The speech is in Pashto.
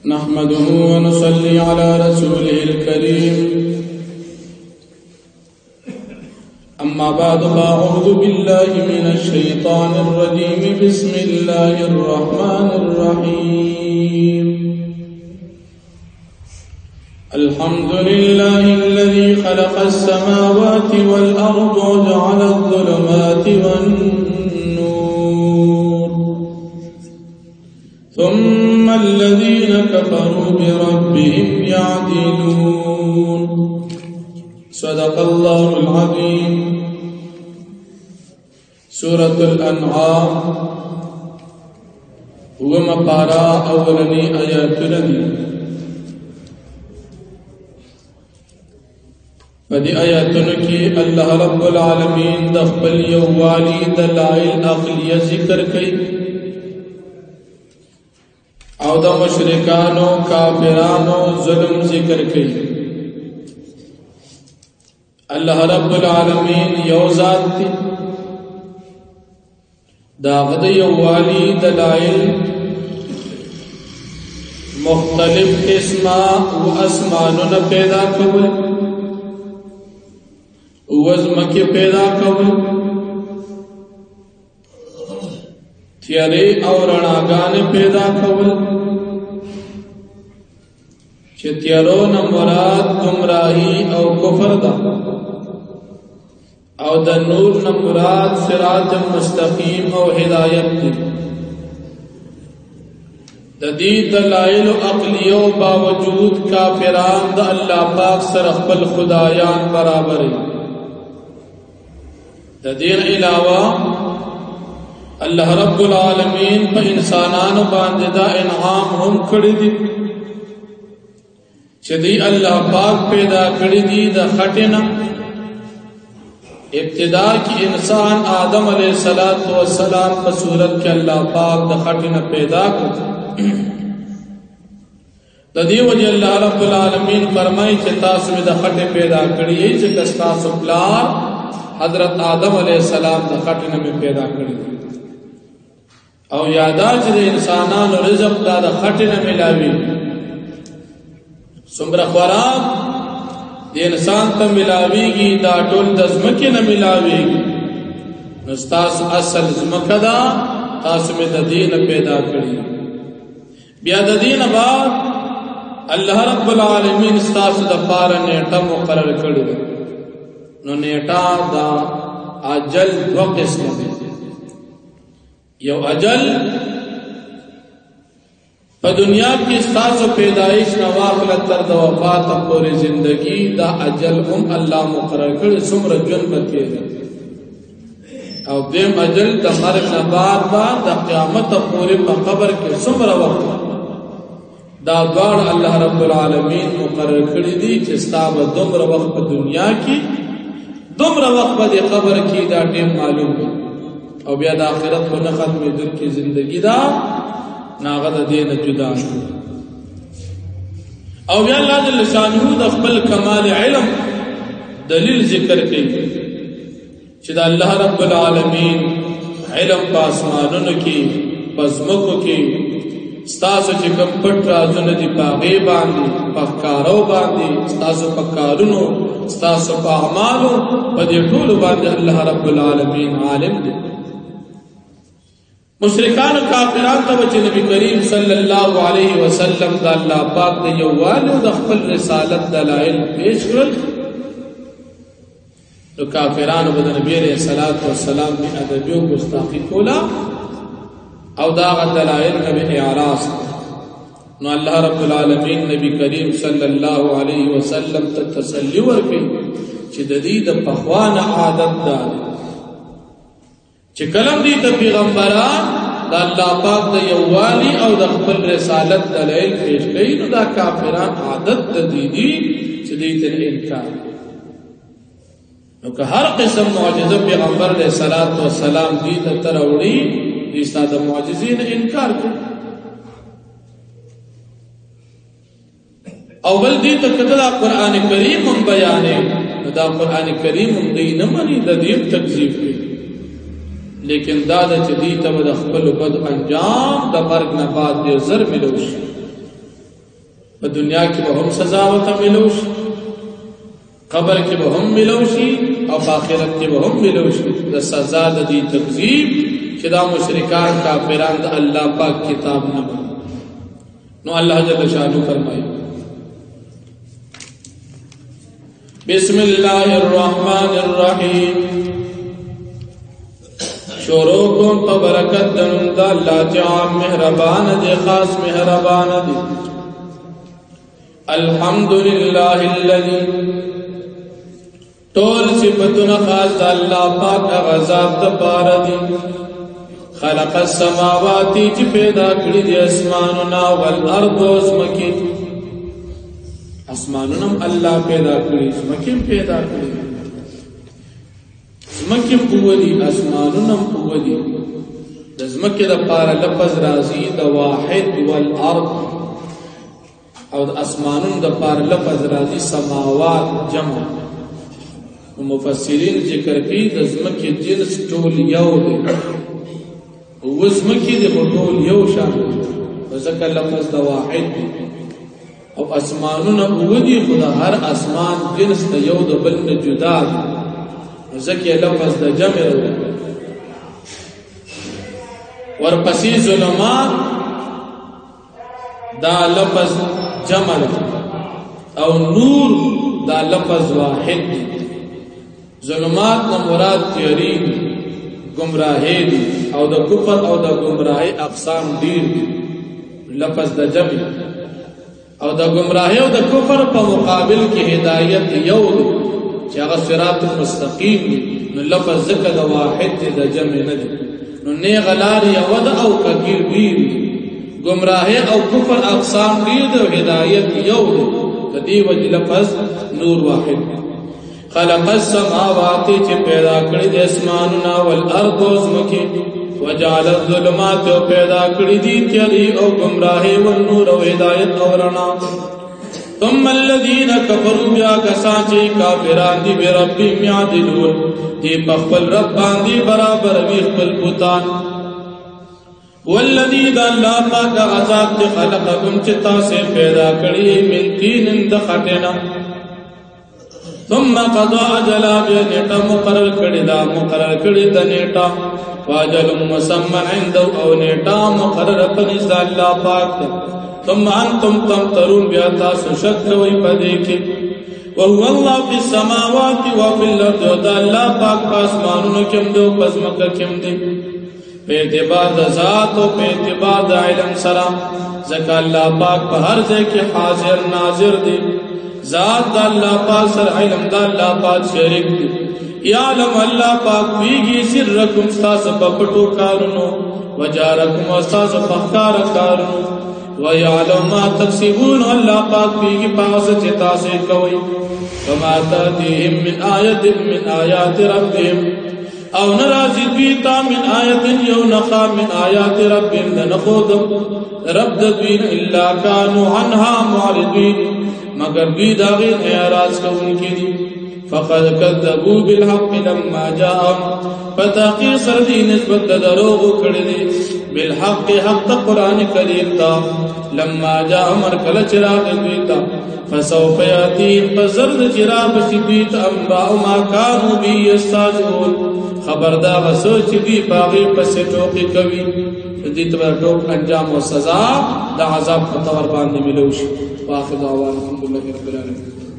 نحمده ونصلي على رسوله الكريم. أما بعد فأعوذ بالله من الشيطان الرجيم. بسم الله الرحمن الرحيم. الحمد لله الذي خلق السماوات والأرض وجعل الظلمات والنور ثم الذين كفروا بربهم يعدلون. صدق الله العظيم. سورة الأنعام ومقارا أولني آياتنا دي. فدي آياتنا کی اللہ رب العالمین دخبل یوالی دلائل عقلیہ ذکر کئی او دا مشرکانو کافرانو ظلم ذکر کئی. اللہ رب العالمین یو ذات تی دا غد یوالی دلائل مختلف قسمہ و اسمانون پیدا کول وزمکی پیدا کول تیارے اور رناگان پیدا کول چھ تیارون مراد گمراہی او کفر دا او دا نور مراد صراط مستقیم او ہدایت دی. دا دی دلائل و عقلیو باوجود کافران دا اللہ پاک سر اخبر خدایان برابر ہے. دا دین علاوہ اللہ رب العالمین پا انسانانو بانددا انعام ہم کڑی دی چھ دی اللہ پاک پیدا کڑی دی دا خٹنا. ابتدا کی انسان آدم علیہ السلام پا صورت کے اللہ پاک دا خٹنا پیدا کرتا. دا دی وجہ اللہ رب العالمین فرمائی چھ تاسو میں دا خٹ پیدا کڑی ہے چھ کستاسو پلار حضرت آدم علیہ السلام دا خٹنا میں پیدا کری او یادا چھ دے انسانان رزق دا خٹنا ملاوی سمبر خوراک دے انسان تا ملاوی گی دا ڈول دزمکی نہ ملاوی گی نستاس اصل زمکہ تاس میں دا دین پیدا کری. بیا دا دین بعد اللہ رب العالمین استاس دا پارا نیٹا مقرر کری. نو نیٹا دا اجل دو قسم دے. یو اجل پا دنیا کی استاس و پیدائش نواخلت تر دا وفات پوری زندگی دا اجل ہم اللہ مقرر کر سمر جنبت کے دا. او دیم اجل دا مرگ نباد با دا قیامت پوری پا قبر کے سمر وقت دا دوار اللہ رب العالمین مقرر کردی دی چستا با دمر وقت پا دنیا کی دمر وقت پا دی قبر کی دا ٹیم معلوم ہے. او بیا دا آخرت و نخط میں در کی زندگی دا ناغد دین جدا شو. او بیا اللہ جل شانہو دا قبل کمال علم دلیل ذکر کی چدا اللہ رب العالمین علم پاسمانون کی پزمکو کی ستاسو چکم پٹ رازون دی پاغی باندی پاکارو باندی ستاسو پاکارونو ستاسو پا اعمالو پا دی طول باندی اللہ رب العالمین عالم دی. مشرکان و کافران تا بچے نبی کریم صلی اللہ علیہ وسلم دا اللہ پاک دا یوالو دا خپل رسالت دلائل پیش کرل. تو کافران و دا نبی علیہ السلام بی ادبیو گستاخی کولا او داغ دلائل نبی اعراض. نو اللہ رب العالمین نبی کریم صلی اللہ علیہ وسلم تتسلی ورکی چی ددید پخوان عادت دار چی کلم دیتا پیغمبران دا اللہ پاک دا یوالی او دا خپل رسالت دلائل پیش گئی. نو دا کافران عادت دیدی چی دیتا انکار. نو کہ ہر قسم معجزہ پیغمبر علیہ السلام دیتا تروڑی دیستا دا معجزین انکار کر. اول دیتا کتا دا قرآن کریم ہم بیانے دا قرآن کریم ہم دی نمانی دا دیم تکذیب کی. لیکن دادا چه دیتا و دا خپل بد انجام دا مرگ نباد دی زر ملوش په دنیا کې به هم سزا ورته ملو شي، قبر کې به هم ملو شي او په آخرت کې به هم ملو شي د سزا د دې تکذیب چې دا مشرکان کافران د الله پاک کتاب نه مني. نو الله جل شانه فرمایي بسم الله الرحمن الرحیم، شروع کوم په برکت د نوم د الله چې عام مهربان دی، خاص مهربان دی. الحمدلله الذي ټول صفاتونه خاص د الله پاک غزاد د پاره دي. خلق السماوات چې پیدا کړی دي اسمانونه او الارض زمکه، اسمانونه الله پیدا کړی، زمکه پیدا کړی، زمکه قوتي اسمانونه قوتي. د زمکه د پاره لفظ راځي د واحد والارض، او د اسمانونو د پاره لفظ راځي سماوات جمع. مفسرین ذکر کوي د زمکه جنس ټول یو دی، او زمکه د ټول یو شان دی، ځکه لفظ د واحد دی. او اسمانونه ودي خدا هر اسمان جنس د یو د بل نه جدا دی، ځکه لفظ د جمع دی. ورپسې ظلمات دا لفظ جمع دی، او نور دا لفظ واحد دی. ظلمات نه مراد تیاری دی، گمراهی دی، او د کفر او د گمراهی اقسام ډیر دي، لفظ د جمع. او د گمراهی او د کفر په مقابل کې هدایت یو دی چې هغه صراط مستقیم دی، نو لفظ ذکر د واحد دی، د جمع نه دی. نو نه غلار یو د او کثیر ډیر دی، گمراهی او کفر اقسام ډیر دی، هدایت یو دی، د دې وجه لفظ نور واحد دی. خلق السماوات چې پیدا کړی د اسمانونه والارض زمکه، وجعل الظلمات پیدا کړی دي تیاری او گمراهی والنور او هدایت او رڼا. ثم الذين كفروا بیا کسان چې کافران دي بربهم يعدلون، دي په خپل رب باندې برابر وي خپل بوتان. والذي ذا الله پاک ذات خلقكم چې تاسو پیدا کړی من طين د خټینا، ثم قضى اجلا بنیټه مقرر کړی دا مقرر کړی د نیټه، واجل مسمى عنده او نیټه مقرر پنځ الله پاک. ثم انتم تمترون بیا تاسو شک کوي پدې کې. وهو الله في السماوات وفي الارض، دا الله پاک آسمانونو کې هم دی او پزمکه کې هم دی، په اعتبار د ذات او په اعتبار د علم سره، ځکه الله پاک په هر ځای کې حاضر ناظر دی. ذات د الله پاک سره علم د الله پاک شریک دی. یعلم الله پاک پیږي سرکم تاسو په پټو کارونو، وجارکم تاسو په ښکار کارونو، ويعلم ما تکسبون الله پاک پیږي پاسه چې تاسو کوي. وما تاتيهم من آیت من آیات ربهم، او نرازی دویتا من آیت یو نخا من آیات ربهم دنخود رب دوین الا کانو عنها معرضین، مگر دوی داغین اعراض کون کی دی. فقد کذبوا بالحق لما جاءهم، فتاقی سردی نسبت دروغ کردی بالحق حق قرآن کریم تا، لما جاءهم ارکل چراغ دویتا، فسوف یاتیم فزرد چراغ سدویت انباء ما کانو بی یستاذون، خبردار غسو چې دی باغی پس ټوکی کوي، دې تبر ټوک انجام او سزا د عذاب په تور باندې ملوش. واخر دعوانا الحمدلله رب العالمین.